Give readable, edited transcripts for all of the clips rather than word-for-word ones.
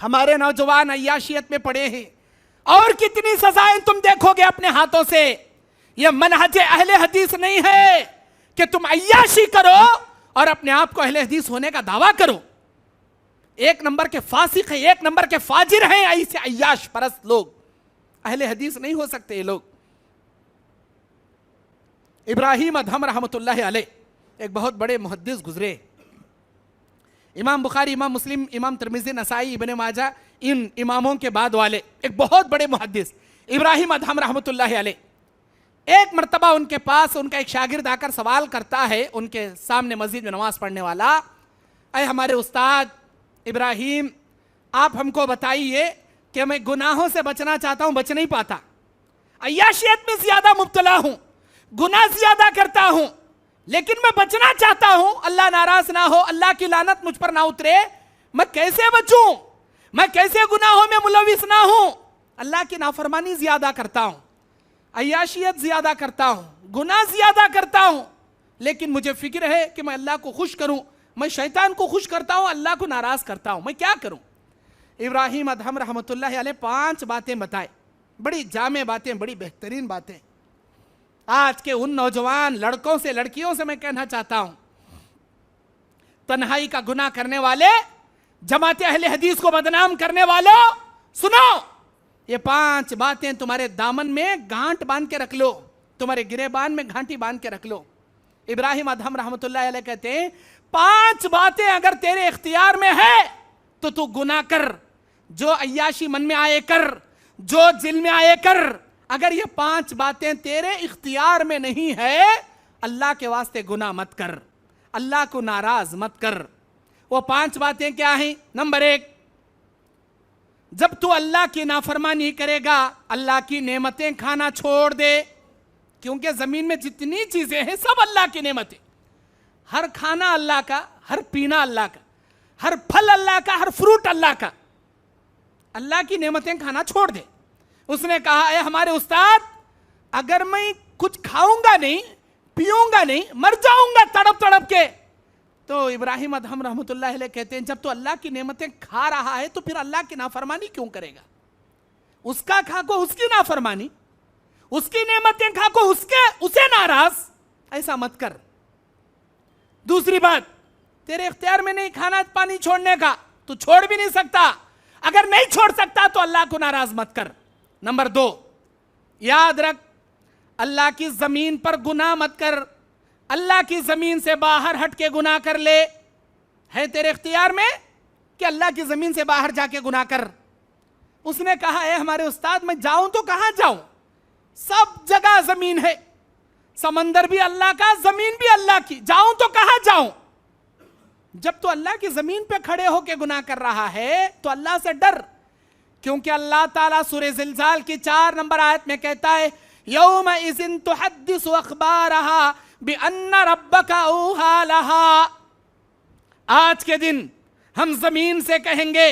हमारे नौजवान अय्याशियत में पड़े हैं। और कितनी सजाएं तुम देखोगे अपने हाथों से। यह मनहज अहले हदीस नहीं है कि तुम अय्याशी करो और अपने आप को अहले हदीस होने का दावा करो। एक नंबर के फासिक है, एक नंबर के फाजिर हैं ऐसे अय्याश परस्त लोग। अहले हदीस नहीं हो सकते ये लोग। इब्राहिम अदहम रहमतुल्लाह अलैह एक बहुत बड़े मुहद्दिस गुजरे। इमाम बुखारी, इमाम मुस्लिम, इमाम तिर्मिज़ी, नसाई, इब्न माजा, इन इमामों के बाद वाले एक बहुत बड़े मुहद्दिस इब्राहिम अदहम रहमतुल्लाह अलैह। एक मर्तबा उनके पास उनका एक शागिर्द आकर सवाल करता है, उनके सामने मस्जिद में नमाज पढ़ने वाला, अरे हमारे उस्ताद इब्राहिम, आप हमको बताइए कि मैं गुनाहों से बचना चाहता हूं, बच नहीं पाता, अय्याशियत में ज्यादा मुब्तला हूं, गुनाह ज्यादा करता हूं, लेकिन मैं बचना चाहता हूं, अल्लाह नाराज ना हो, अल्लाह की लानत मुझ पर ना उतरे, मैं कैसे बचूं, मैं कैसे गुनाहों में मुलविस ना हूं। अल्लाह की नाफरमानी ज्यादा करता हूं, अय्याशियत ज्यादा करता हूं, गुनाह ज्यादा करता हूं, लेकिन मुझे फिक्र है कि मैं अल्लाह को खुश करूं। मैं शैतान को खुश करता हूं, अल्लाह को नाराज करता हूं, मैं क्या करूं। इब्राहिम अदहम रहमतुल्लाह अलैह 5 बातें बताए, बड़ी जामे बातें, बड़ी बेहतरीन बातें। आज के उन नौजवान लड़कों से, लड़कियों से मैं कहना चाहता हूं, तन्हाई का गुनाह करने वाले, जमाते अहले हदीस को बदनाम करने वालों, सुनो, ये 5 बातें तुम्हारे दामन में गांठ बांध के रख लो, तुम्हारे गिरेबान में घाटी बांध के रख लो। इब्राहिम अदहम रहमतुल्लाह अलैह कहते हैं 5 बातें अगर तेरे इख्तियार में है तो तू गुनाह कर, जो अय्याशी मन में आए कर, जो दिल में आए कर। अगर ये 5 बातें तेरे इख्तियार में नहीं है, अल्लाह के वास्ते गुनाह मत कर, अल्लाह को नाराज मत कर। वो 5 बातें क्या हैं? नंबर 1, जब तू अल्लाह की नाफरमानी करेगा, अल्लाह की नेमतें खाना छोड़ दे, क्योंकि जमीन में जितनी चीजें हैं सब अल्लाह की नेमतें। हर खाना अल्लाह का, हर पीना अल्लाह का, हर फल अल्लाह का, हर फ्रूट अल्लाह का। अल्लाह की नेमतें खाना छोड़ दे। उसने कहा, ए हमारे उस्ताद, अगर मैं कुछ खाऊंगा नहीं, पीऊंगा नहीं, मर जाऊंगा तड़प तड़प के। तो इब्राहिम अदहम रहमतुल्लाह अलैह कहते हैं, जब तो अल्लाह की नेमतें खा रहा है तो फिर अल्लाह की नाफरमानी क्यों करेगा? उसका खा को उसकी नाफरमानी, उसकी नेमतें खा को उसे नाराज, ऐसा मत कर। दूसरी बात, तेरे इख्तियार में नहीं खाना पानी छोड़ने का, तू छोड़ भी नहीं सकता। अगर नहीं छोड़ सकता तो अल्लाह को नाराज मत कर। नंबर 2, याद रख, अल्लाह की जमीन पर गुनाह मत कर, अल्लाह की जमीन से बाहर हट के गुनाह कर ले। है तेरे इख्तियार में कि अल्लाह की जमीन से बाहर जाके गुनाह कर। उसने कहा, है हमारे उस्ताद, मैं जाऊं तो कहां जाऊं? सब जगह जमीन है, समंदर भी अल्लाह का, जमीन भी अल्लाह की, जाऊं तो कहां जाऊं? जब तो अल्लाह की जमीन पे खड़े होके गुनाह कर रहा है तो अल्लाह से डर, क्योंकि अल्लाह ताला सूरह ज़िलज़ाल की 4 नंबर आयत में कहता है, यौम इज़िन तुहद्दिसु अख़बारहा बिअन्न रब्बका औहा लहा। आज के दिन हम जमीन से कहेंगे,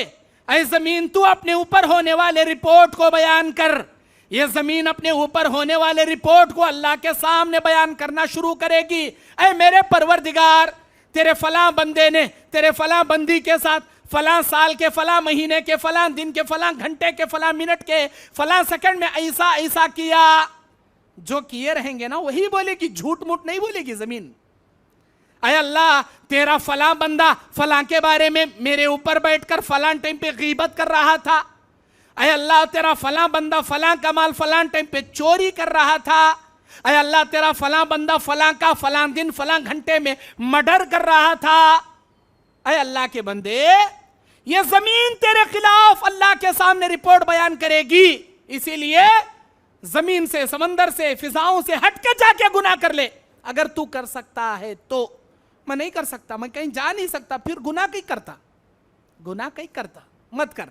ऐ जमीन तू अपने ऊपर होने वाले रिपोर्ट को बयान कर। यह जमीन अपने ऊपर होने वाले रिपोर्ट को अल्लाह के सामने बयान करना शुरू करेगी। ऐ मेरे परवरदिगार, तेरे फलां बंदे ने तेरे फलां बंदी के साथ फलां साल के फलां महीने के फलां दिन के फलां घंटे के फलां मिनट के फलां सेकंड में ऐसा ऐसा किया। जो किए रहेंगे ना वही बोलेगी, झूठ मूठ नहीं बोलेगी जमीन। अय अल्लाह, तेरा फलां बंदा फलां के बारे में मेरे ऊपर बैठकर फलां टाइम पे गीबत कर रहा था। अय अल्लाह, तेरा फलां बंदा फलां का माल फलां टाइम पे चोरी कर रहा था। अय अल्लाह, तेरा फलां बंदा फलां का फलां दिन फलां घंटे में मर्डर कर रहा था। अय अल्लाह के बंदे, ये जमीन तेरे खिलाफ अल्लाह के सामने रिपोर्ट बयान करेगी। इसीलिए जमीन से, समंदर से, फिजाओं से हट के जाके गुनाह कर ले। अगर तू कर सकता है तो। मैं नहीं कर सकता, मैं कहीं जा नहीं सकता, फिर गुनाह कहीं करता, गुनाह कहीं करता, मत कर।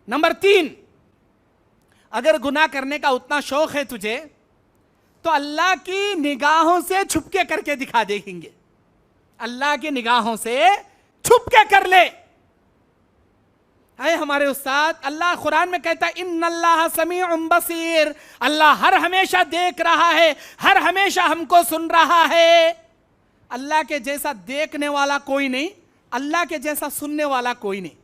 नंबर 3, अगर गुनाह करने का उतना शौक है तुझे तो अल्लाह की निगाहों से छुपके करके दिखा देंगे। अल्लाह की निगाहों से छुपके कर ले। है हमारे उस्ताद, अल्लाह कुरान में कहता है, इन्नल्लाह समीउन बसीर, अल्लाह हर हमेशा देख रहा है, हर हमेशा हमको सुन रहा है। अल्लाह के जैसा देखने वाला कोई नहीं, अल्लाह के जैसा सुनने वाला कोई नहीं।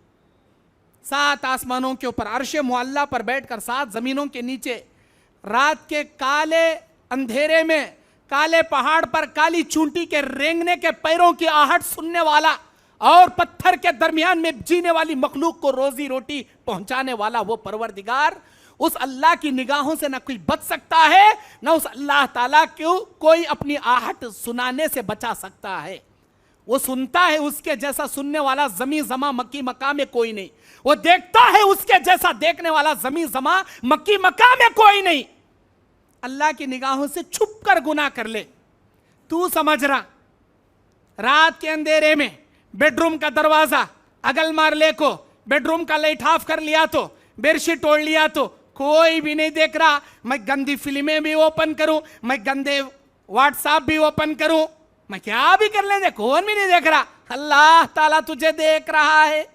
7 आसमानों के ऊपर अर्श मुअल्ला पर बैठकर 7 जमीनों के नीचे रात के काले अंधेरे में काले पहाड़ पर काली चूंटी के रेंगने के पैरों की आहट सुनने वाला और पत्थर के दरमियान में जीने वाली मखलूक को रोजी रोटी पहुंचाने वाला वो परवरदिगार, उस अल्लाह की निगाहों से ना कोई बच सकता है, ना उस अल्लाह ताला को कोई अपनी आहट सुनाने से बचा सकता है। वो सुनता है, उसके जैसा सुनने वाला जमी जमा मक्की मक्का में कोई नहीं। वो देखता है, उसके जैसा देखने वाला जमी जमा मक्की मक्का में कोई नहीं। अल्लाह की निगाहों से छुप कर गुनाह कर ले, तू समझ रहा रात के अंधेरे में बेडरूम का दरवाजा अगल मार ले को, बेडरूम का लाइट ऑफ कर लिया तो, बेडशीट ओढ़ लिया तो कोई भी नहीं देख रहा। मैं गंदी फिल्में भी ओपन करूं, मैं गंदे व्हाट्सएप भी ओपन करूं, मैं क्या भी कर ले, कौन भी नहीं देख रहा। अल्लाह ताला तुझे देख रहा है,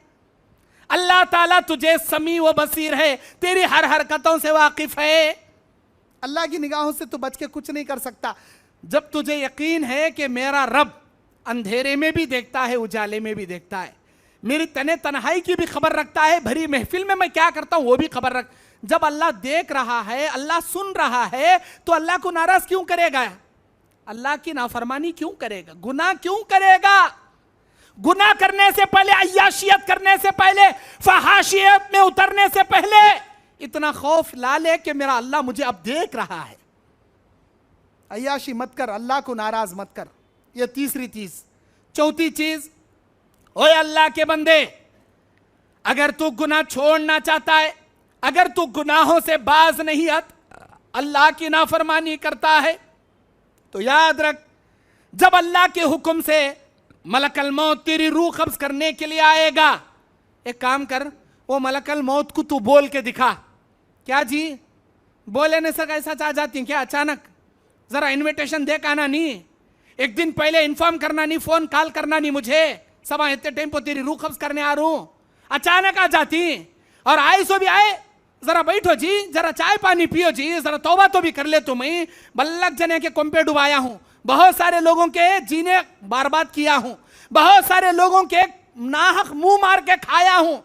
अल्लाह ताला तुझे समी व बसीर है, तेरी हर हरकतों से वाकिफ है। अल्लाह की निगाहों से तू बच के कुछ नहीं कर सकता। जब तुझे यकीन है कि मेरा रब अंधेरे में भी देखता है, उजाले में भी देखता है, मेरी तने तन्हाई की भी खबर रखता है, भरी महफिल में मैं क्या करता हूं वो भी खबर रख। जब अल्लाह देख रहा है, अल्लाह सुन रहा है, तो अल्लाह को नाराज क्यों करेगा? अल्लाह की नाफरमानी क्यों करेगा? गुनाह क्यों करेगा? गुनाह करने से पहले, अय्याशियत करने से पहले, फहाशियत में उतरने से पहले इतना खौफ ला ले कि मेरा अल्लाह मुझे अब देख रहा है। अय्याशी मत कर, अल्लाह को नाराज मत कर। यह तीसरी चीज। चौथी चीज, ओए अल्लाह के बंदे, अगर तू गुनाह छोड़ना चाहता है, अगर तू गुनाहों से बाज नहीं अल्लाह की नाफरमानी करता है, तो याद रख, जब अल्लाह के हुक्म से मलकल मौत तेरी रूह कब्ज करने के लिए आएगा, एक काम कर, वो मलकल मौत को तू बोल के दिखा। क्या जी, बोले ने सर ऐसा चाह जाती क्या अचानक? जरा इनविटेशन दे आना नहीं, एक दिन पहले इन्फॉर्म करना नहीं, फोन कॉल करना नहीं मुझे, सब इतने टाइम पर तेरी रूह कब्ज करने आ रहा हूं। अचानक आ जाती, और आए सो भी आए, जरा बैठो जी, जरा चाय पानी पियो जी, जरा तौबा तो भी कर ले। तुम्हें बल्लक जने के कुंपे डुबाया हूं, बहुत सारे लोगों के जीने बर्बाद किया हूं, बहुत सारे लोगों के नाहक मुंह मार के खाया हूं,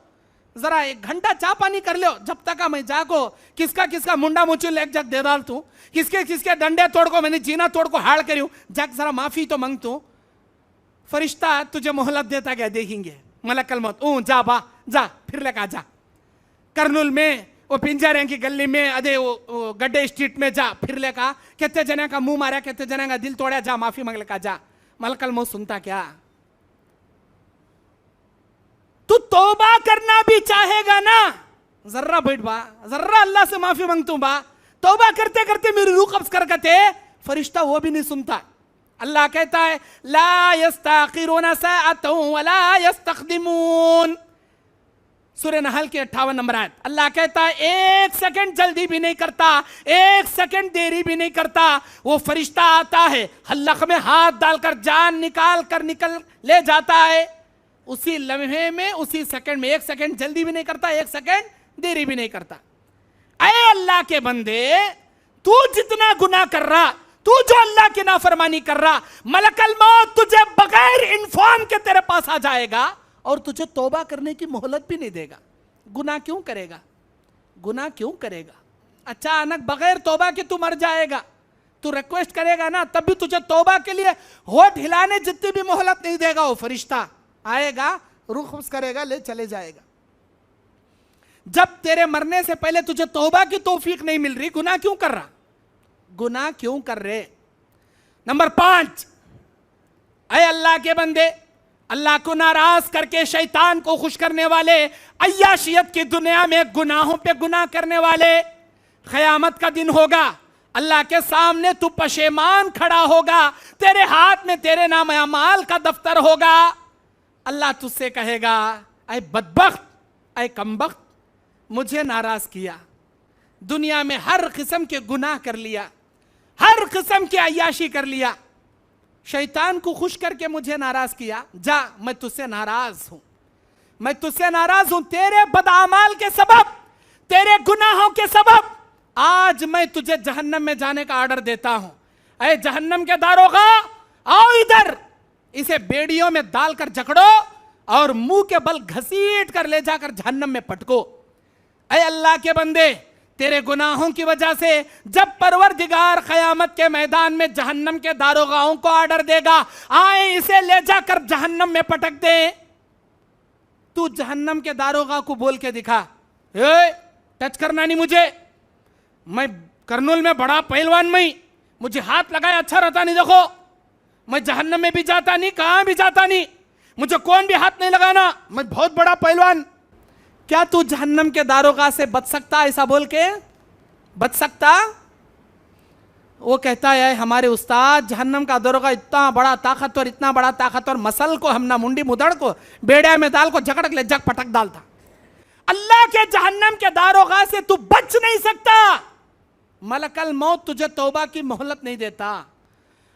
जरा 1 घंटा चाय पानी कर लो। जब तक मैं जाको किसका किसका मुंडा मुचुल एक जग दे डाल तू, किसके किसके डंडे तोड़ को मैंने जीना तोड़ को हाड़ करूं, जग जरा माफी तो मांग तू। फरिश्ता तुझे मोहलत देता क्या देखेंगे? मलकल मौत, जा बा जा, फिर लेकर जा करनूल में वो पिंजरे की गली में, अदे वो गड्ढे स्ट्रीट में जा, फिर लेका कितने जने का मुंह मारा, कितने जने का दिल तोड़ा, जा माफी मांग लेका जा। मलकल मौत सुनता क्या? तू तौबा करना भी चाहेगा ना, जर्रा बैठ बा, जर्रा अल्लाह से माफी मांगतू बा, तौबा करते करते मेरी रूह कब्ज कर करते, फरिश्ता वो भी नहीं सुनता। अल्लाह कहता है ला यस्ताखिरून साअतन वला यस्तक़दिमून, सूरह नहल की 58 नंबर आयत। अल्लाह कहता है 1 सेकंड जल्दी भी नहीं करता, 1 सेकंड देरी भी नहीं करता। वो फरिश्ता आता है, हल्क में हाथ डालकर जान निकाल कर निकल ले जाता है, उसी लम्हे में, उसी सेकंड में, 1 सेकंड जल्दी भी नहीं करता, 1 सेकंड देरी भी नहीं करता। ऐ अल्लाह के बंदे, तू जितना गुनाह कर रहा, तू जो अल्लाह की नाफरमानी कर रहा, मलकल मौत तुझे बगैर इन्फॉर्म के तेरे पास आ जाएगा और तुझे तौबा करने की मोहलत भी नहीं देगा। गुनाह क्यों करेगा? गुनाह क्यों करेगा? अचानक बगैर तौबा के तू मर जाएगा, तू रिक्वेस्ट करेगा ना, तब भी तुझे तौबा के लिए होठ हिलाने जितनी भी मोहलत नहीं देगा। वो फरिश्ता आएगा, रूह कब्ज करेगा, ले चले जाएगा। जब तेरे मरने से पहले तुझे तौबा की तौफीक नहीं मिल रही, गुनाह क्यों कर रहा? गुनाह क्यों कर रहे? नंबर 5, ऐ अल्लाह के बंदे, अल्लाह को नाराज करके शैतान को खुश करने वाले, अय्याशियत की दुनिया में गुनाहों पे गुनाह करने वाले, क़यामत का दिन होगा, अल्लाह के सामने तू पशेमान खड़ा होगा, तेरे हाथ में तेरे नाम अमाल का दफ्तर होगा। अल्लाह तुझसे कहेगा ऐ बदबख्त, ऐ कमबख्त, मुझे नाराज किया, दुनिया में हर किस्म के गुनाह कर लिया, हर किस्म की अय्याशी कर लिया, शैतान को खुश करके मुझे नाराज किया, जा मैं तुझसे नाराज हूं, मैं तुझसे नाराज हूं, तेरे बदअमाल के सबब, तेरे गुनाहों के सबब आज मैं तुझे जहन्नम में जाने का ऑर्डर देता हूं। ऐ जहन्नम के दारोगा, आओ इधर, इसे बेड़ियों में डालकर जकड़ो और मुंह के बल घसीट कर ले जाकर जहन्नम में पटको। ऐ अल्लाह के बंदे, तेरे गुनाहों की वजह से जब परवरदिगार क़यामत के मैदान में जहन्नम के दारोगाओं को ऑर्डर देगा, आए इसे ले जाकर जहन्नम में पटक दे, तू जहन्नम के दारोगा को बोल के दिखा, टच करना नहीं मुझे, मैं करनूल में बड़ा पहलवान, मैं मुझे हाथ लगाया अच्छा रहता नहीं, देखो मैं जहन्नम में भी जाता नहीं, कहां भी जाता नहीं, मुझे कौन भी हाथ नहीं लगाना, मैं बहुत बड़ा पहलवान। क्या तू जहन्नम के दारोगा से बच सकता? ऐसा बोल के बच सकता? वो कहता है हमारे उस्ताद जहन्नम का दारोगा इतना बड़ा ताकतवर, इतना बड़ा ताकतवर, मसल को हम ना मुंडी मुदड़ को बेड़िया में दाल को झकड़क ले जग पटक डालता। अल्लाह के जहन्नम के दारोगा से तू बच नहीं सकता। मलकल मौत तुझे तौबा की मोहलत नहीं देता।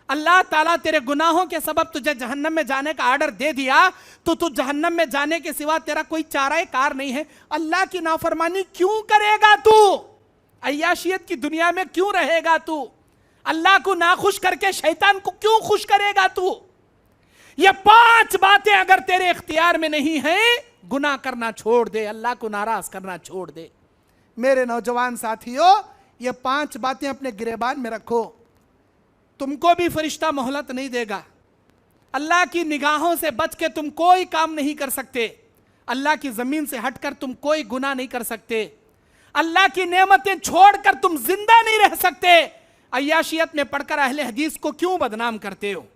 अल्लाह ताला तेरे गुनाहों के सबब तुझे जहन्नम में जाने का आर्डर दे दिया, तो तू जहन्नम में जाने के सिवा तेरा कोई चारा कार नहीं है। अल्लाह की नाफरमानी क्यों करेगा तू? अय्याशियत की दुनिया में क्यों रहेगा तू? अल्लाह को नाखुश करके शैतान को क्यों खुश करेगा तू? ये 5 बातें अगर तेरे इख्तियार में नहीं है, गुनाह करना छोड़ दे, अल्लाह को नाराज करना छोड़ दे। मेरे नौजवान साथियों, ये 5 बातें अपने गिरेबान में रखो। तुमको भी फरिश्ता मोहलत नहीं देगा। अल्लाह की निगाहों से बच के तुम कोई काम नहीं कर सकते। अल्लाह की जमीन से हटकर तुम कोई गुनाह नहीं कर सकते। अल्लाह की नेमतें छोड़कर तुम जिंदा नहीं रह सकते। अय्याशियत में पढ़कर अहले हदीस को क्यों बदनाम करते हो?